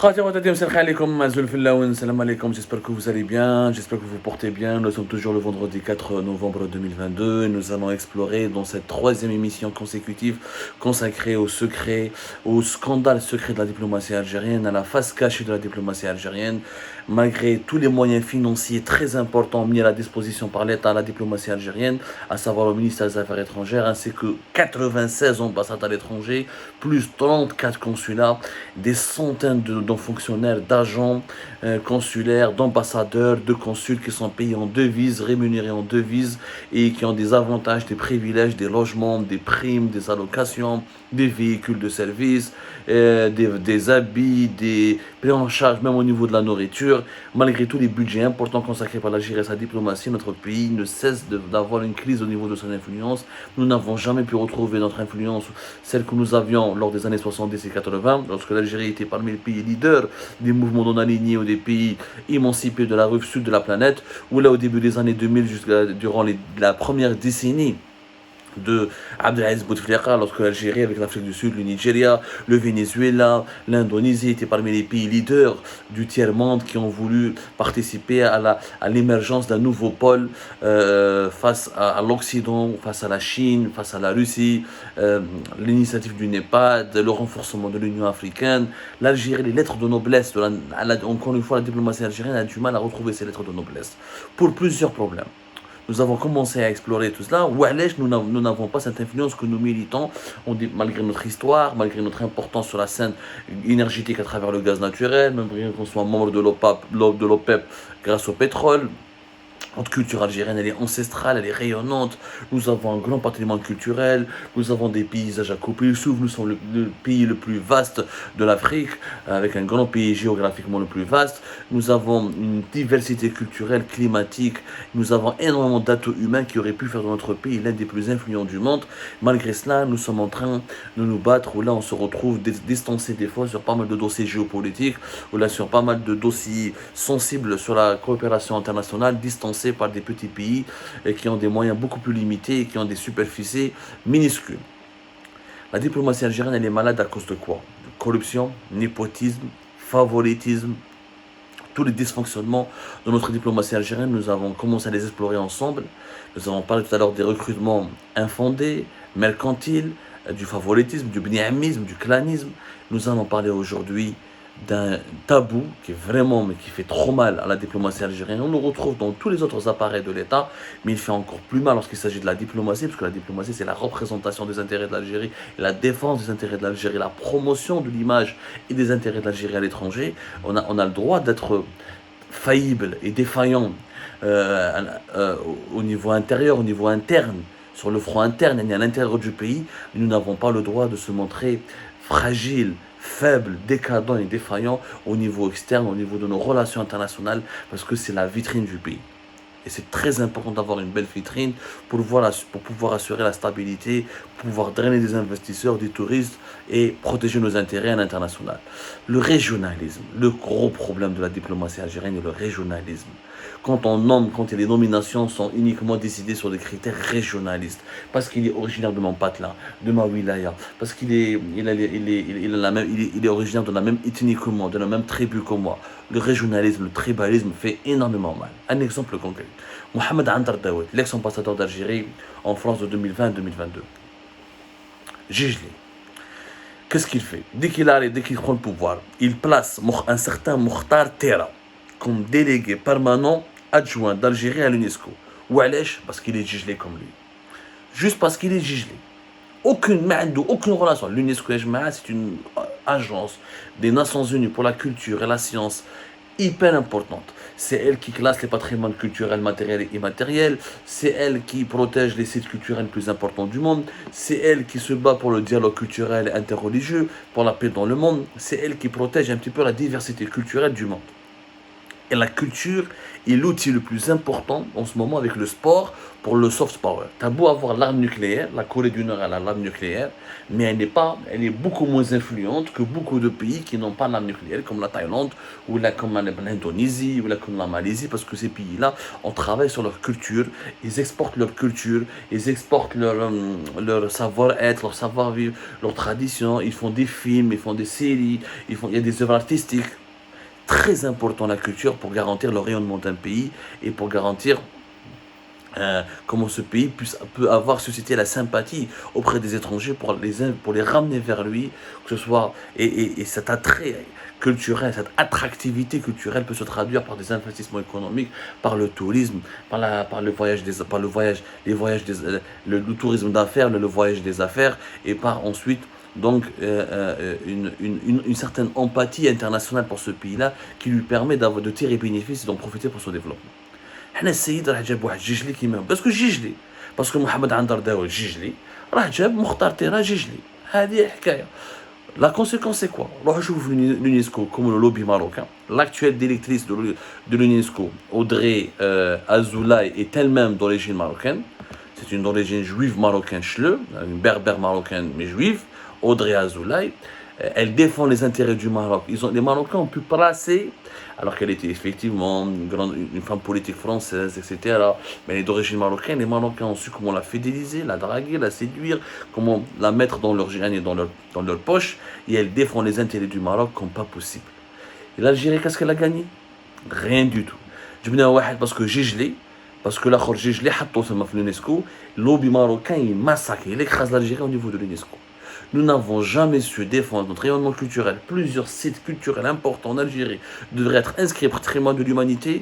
J'espère que vous allez bien, j'espère que vous portez bien. Nous sommes toujours le vendredi 4 novembre 2022 et nous allons explorer dans cette troisième émission consécutive consacrée au secret, au scandale secret de la diplomatie algérienne, à la face cachée de la diplomatie algérienne. Malgré tous les moyens financiers très importants mis à la disposition par l'État à la diplomatie algérienne, à savoir au ministère des Affaires étrangères, ainsi que 96 ambassades à l'étranger, plus 34 consulats, des centaines de fonctionnaires, d'agents consulaires, d'ambassadeurs, de consuls qui sont payés en devises, rémunérés en devises et qui ont des avantages, des privilèges, des logements, des primes, des allocations, des véhicules de service, des habits, des pris en charge même au niveau de la nourriture. Malgré tous les budgets importants consacrés par l'Algérie à sa diplomatie, notre pays ne cesse d'avoir une crise au niveau de son influence. Nous n'avons jamais pu retrouver notre influence, celle que nous avions lors des années 70 et 80, lorsque l'Algérie était parmi les pays leaders des mouvements non alignés ou des pays émancipés de la rive sud de la planète, ou là au début des années 2000, durant la première décennie de Abdelaziz Bouteflika, lorsque l'Algérie, avec l'Afrique du Sud, le Nigeria, le Venezuela, l'Indonésie étaient parmi les pays leaders du tiers-monde qui ont voulu participer à l'émergence d'un nouveau pôle face à l'Occident, face à la Chine, face à la Russie, l'initiative du NEPAD, le renforcement de l'Union africaine, l'Algérie, les lettres de noblesse, encore une fois, la diplomatie algérienne a du mal à retrouver ces lettres de noblesse, pour plusieurs problèmes. Nous avons commencé à explorer tout cela. Nous n'avons pas cette influence que nous militons, malgré notre histoire, malgré notre importance sur la scène énergétique à travers le gaz naturel, malgré qu'on soit membre de l'OPEP grâce au pétrole. Notre culture algérienne, elle est ancestrale, elle est rayonnante. Nous avons un grand patrimoine culturel. Nous avons des paysages à couper le souffle. Nous sommes le pays le plus vaste de l'Afrique, avec un grand pays géographiquement le plus vaste. Nous avons une diversité culturelle, climatique. Nous avons énormément d'atouts humains qui auraient pu faire de notre pays l'un des plus influents du monde. Malgré cela, nous sommes en train de nous battre, où là on se retrouve distancé des fois sur pas mal de dossiers géopolitiques, ou là sur pas mal de dossiers sensibles sur la coopération internationale, distancés par des petits pays qui ont des moyens beaucoup plus limités et qui ont des superficies minuscules. La diplomatie algérienne, elle est malade à cause de quoi? De corruption, népotisme, favoritisme, tous les dysfonctionnements de notre diplomatie algérienne. Nous avons commencé à les explorer ensemble. Nous avons parlé tout à l'heure des recrutements infondés, mercantiles, du favoritisme, du bniamisme, du clanisme. Nous allons parler aujourd'hui d'un tabou qui est vraiment, mais qui fait trop mal à la diplomatie algérienne. On le retrouve dans tous les autres appareils de l'État, mais il fait encore plus mal lorsqu'il s'agit de la diplomatie, parce que la diplomatie, c'est la représentation des intérêts de l'Algérie, et la défense des intérêts de l'Algérie, la promotion de l'image et des intérêts de l'Algérie à l'étranger. On a le droit d'être faillible et défaillant au niveau intérieur, au niveau interne, sur le front interne et à l'intérieur du pays. Nous n'avons pas le droit de se montrer fragile, faible, décadent et défaillant au niveau externe, au niveau de nos relations internationales, parce que c'est la vitrine du pays. Et c'est très important d'avoir une belle vitrine pour pouvoir assurer la stabilité, pour pouvoir drainer des investisseurs, des touristes et protéger nos intérêts à l'international. Le régionalisme, le gros problème de la diplomatie algérienne est le régionalisme. Quand les nominations sont uniquement décidées sur des critères régionalistes, parce qu'il est originaire de mon patelin, de ma wilaya, parce qu'il est originaire de la même ethnie que moi, de la même tribu que moi. Le régionalisme, le tribalisme fait énormément mal. Un exemple concret. Mohamed Andar Daoud, l'ex-ambassadeur d'Algérie en France de 2020-2022. Gigli. Qu'est-ce qu'il fait? Dès qu'il prend le pouvoir, il place un certain Mokhtar Tera comme délégué permanent adjoint d'Algérie à l'UNESCO. Ou parce qu'il est gigelé comme lui. Juste parce qu'il est gigelé. Aucune relation. L'UNESCO, c'est une agence des Nations Unies pour la culture et la science hyper importante. C'est elle qui classe les patrimoines culturels matériels et immatériels. C'est elle qui protège les sites culturels les plus importants du monde. C'est elle qui se bat pour le dialogue culturel et interreligieux, pour la paix dans le monde. C'est elle qui protège un petit peu la diversité culturelle du monde. Et la culture est l'outil le plus important en ce moment avec le sport pour le soft power. T'as beau avoir l'arme nucléaire, la Corée du Nord elle a l'arme nucléaire, mais elle est beaucoup moins influente que beaucoup de pays qui n'ont pas l'arme nucléaire, comme la Thaïlande, ou là, comme l'Indonésie, ou là, comme la Malaisie, parce que ces pays-là, on travaille sur leur culture, ils exportent leur culture, ils exportent leur savoir-être, leur savoir-vivre, leur tradition, ils font des films, ils font des séries, il y a des œuvres artistiques. Très important la culture pour garantir le rayonnement d'un pays et pour garantir comment ce pays peut avoir suscité la sympathie auprès des étrangers pour les ramener vers lui, que ce soit, et cet attrait culturel, cette attractivité culturelle peut se traduire par des investissements économiques, par le tourisme, par le voyage le tourisme d'affaires, le voyage des affaires, et par ensuite donc une certaine empathie internationale pour ce pays-là qui lui permet de tirer bénéfice et d'en profiter pour son développement. حنا السيد راه جاب واحد جيجلي كيما باسكو جيجلي باسكو محمد عنتر داول جيجلي راه جاب مختار تيرا جيجلي هذه حكايه لا كونسيكونس سي كوا روحوا شوفوا في l'UNESCO comme le lobby marocain l'actuelle directrice de l'UNESCO Audrey Azoulay est elle-même d'origine marocaine, c'est une d'origine juive marocaine une berbère marocaine mais juive, Audrey Azoulay. Elle défend les intérêts du Maroc. Les Marocains ont pu placer, alors qu'elle était effectivement une femme politique française, etc., mais elle est d'origine marocaine. Les Marocains ont su comment la fidéliser, la draguer, la séduire, comment la mettre dans leur gène et dans leur poche. Et elle défend les intérêts du Maroc comme pas possible. Et l'Algérie, qu'est-ce qu'elle a gagné? Rien du tout. Je me dis, parce que Gigli, parce que la Gigli, l'UNESCO, le lobby marocain, il massacre, il écrase l'Algérie au niveau de l'UNESCO. Nous n'avons jamais su défendre notre rayonnement culturel. Plusieurs sites culturels importants en Algérie devraient être inscrits au patrimoine de l'humanité.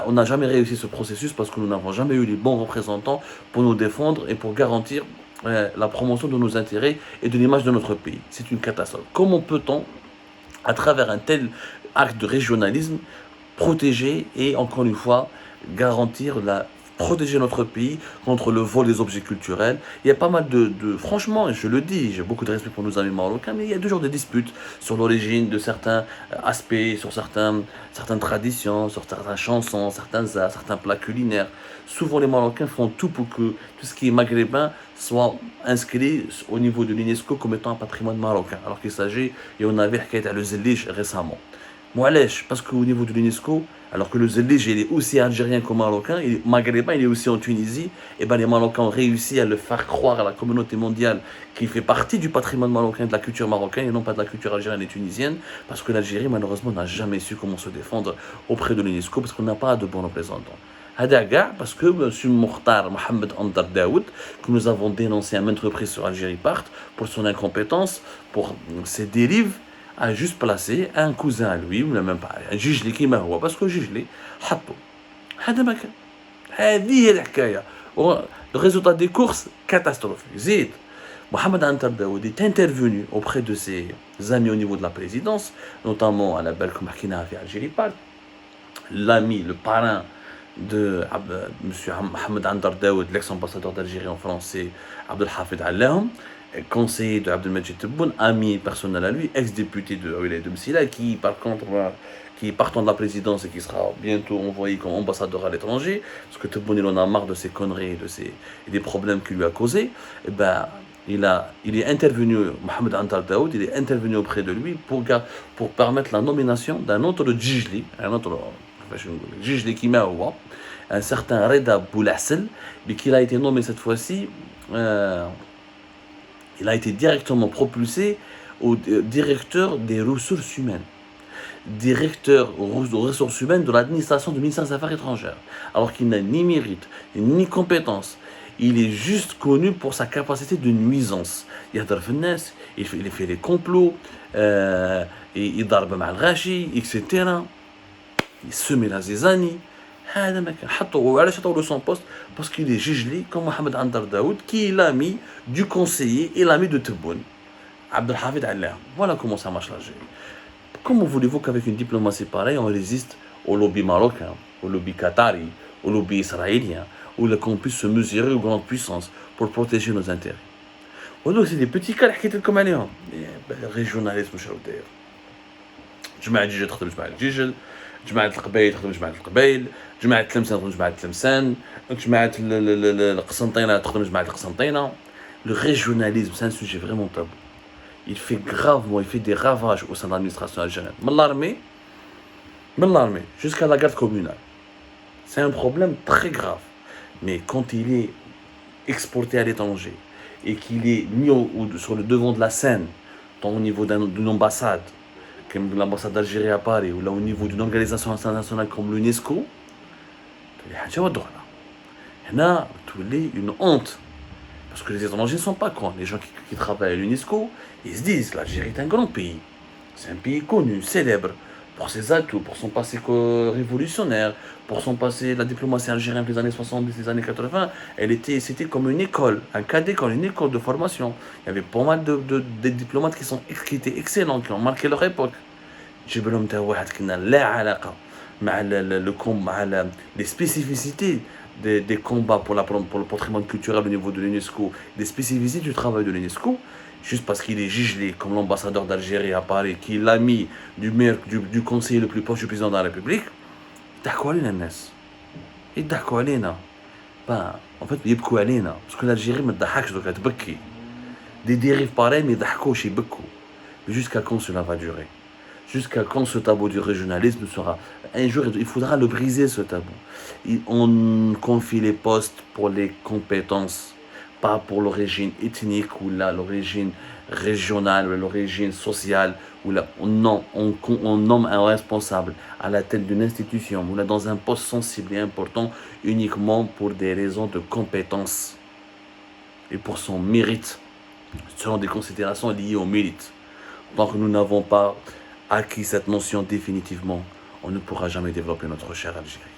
On n'a jamais réussi ce processus parce que nous n'avons jamais eu les bons représentants pour nous défendre et pour garantir la promotion de nos intérêts et de l'image de notre pays. C'est une catastrophe. Comment peut-on, à travers un tel acte de régionalisme, protéger et, encore une fois, protéger notre pays contre le vol des objets culturels. Il y a pas mal franchement, je le dis, j'ai beaucoup de respect pour nos amis marocains, mais il y a toujours des disputes sur l'origine de certains aspects, sur certaines traditions, sur certaines chansons, certains arts, certains plats culinaires. Souvent, les Marocains font tout pour que tout ce qui est maghrébin soit inscrit au niveau de l'UNESCO comme étant un patrimoine marocain, alors qu'il s'agit, et on avait le Zellige récemment. Parce qu'au niveau de l'UNESCO, alors que le Zellige il est aussi algérien que marocain, il est maghrébin, il est aussi en Tunisie, et les Marocains ont réussi à le faire croire à la communauté mondiale qu'il fait partie du patrimoine marocain, de la culture marocaine, et non pas de la culture algérienne et tunisienne, parce que l'Algérie, malheureusement, n'a jamais su comment se défendre auprès de l'UNESCO, parce qu'on n'a pas de bons représentants. Parce que M. Mokhtar Mohamed Andar Daoud, que nous avons dénoncé à maintes reprises sur Algérie Part, pour son incompétence, pour ses dérives, a juste placé un cousin à lui, ou même pas, un Gigli qui m'a parce que Gigli, حطه. هذا ما كان. هذه هي الحكاية. Le résultat des courses, catastrophique. Zid. Mohamed Antar Daoud est intervenu auprès de ses amis au niveau de la présidence, notamment à la belle Koumakina à Algérie Part, l'ami, le parrain de M. Mohamed Antar Daoud, l'ex-ambassadeur d'Algérie en France, c'est Abdelhafid Allahoum, conseiller de Abdelmajid Tebboune, ami personnel à lui, ex-député de Msila, qui est partant de la présidence et qui sera bientôt envoyé comme ambassadeur à l'étranger, parce que Tebboune il en a marre de ses conneries et des problèmes qu'il lui a causés. Il est intervenu, Mohamed Antar Daoud, il est intervenu auprès de lui pour permettre la nomination d'un autre Djijli, Djijli qui m'a un certain Reda Boulassel, mais qui a été nommé cette fois-ci. Il a été directement propulsé au directeur des ressources humaines. Directeur des ressources humaines de l'administration du ministère des Affaires étrangères. Alors qu'il n'a ni mérite, ni compétence. Il est juste connu pour sa capacité de nuisance. Il fait les complots, il darbe mal rachi, etc. Il semait la zizanie. هذا ما كان حطوا وعلاش حطوا له son poste parce qu'il est Gigli comme Mohamed Andar Daoud qui est l'ami du conseiller et l'ami de Tebboune Abdelhafid Allahoum. Voilà comment ça marche l'Algérie. Comment voulez-vous qu'avec une diplomatie pareille on résiste au lobby marocain, au lobby qatari, au lobby israélien, ou qu'on puisse se mesurer aux grandes puissances pour protéger nos intérêts. Donc c'est des petits cas qui étaient comme عليهم. Régionalisme, je veux dire. جماعة الجيجل تخدم جماعة الجيجل، جماعة القبايل تخدم جماعة القبايل، جماعة التلمسان تخدم جماعة التلمسان، جماعة القسنطينة تخدم جماعة القسنطينة. Le régionalisme, c'est un sujet vraiment tabou. Il fait gravement, il fait des ravages au sein de l'administration algérienne. De l'armée jusqu'à la garde communale. C'est un problème très grave. Mais quand il est exporté à l'étranger et qu'il est mis sur le devant de la scène, tant au niveau d'une ambassade, comme l'ambassade d'Algérie à Paris, ou là au niveau d'une organisation internationale comme l'UNESCO, là, une honte. Parce que les étrangers ne sont pas cons. Les gens qui travaillent à l'UNESCO, ils se disent l'Algérie est un grand pays. C'est un pays connu, célèbre, pour ses atouts, pour son passé révolutionnaire, pour son passé, la diplomatie algérienne des années 70, des années 80, c'était comme une école, un cas d'école, une école de formation. Il y avait pas mal de diplomates qui étaient excellents, qui ont marqué leur époque. Les spécificités des combats pour le patrimoine culturel au niveau de l'UNESCO, des spécificités du travail de l'UNESCO, juste parce qu'il est gigelé comme l'ambassadeur d'Algérie à Paris, qui est l'ami du conseiller le plus proche du président de la République, d'accord علينا الناس. يضحكوا علينا. En fait, يبكوا علينا. Parce que l'Algérie ما تضحكش دوكا تبكي. Des dérives pareilles ما يضحكوش يبكوا. Jusqu'à quand cela va durer? Jusqu'à quand ce tabou du régionalisme sera... Un jour, il faudra le briser, ce tabou. On confie les postes pour les compétences, pas pour l'origine ethnique ou l'origine régionale ou l'origine sociale. Non, on nomme un responsable à la tête d'une institution ou là dans un poste sensible et important uniquement pour des raisons de compétence et pour son mérite, selon des considérations liées au mérite. Tant que nous n'avons pas acquis cette notion définitivement, on ne pourra jamais développer notre chère Algérie.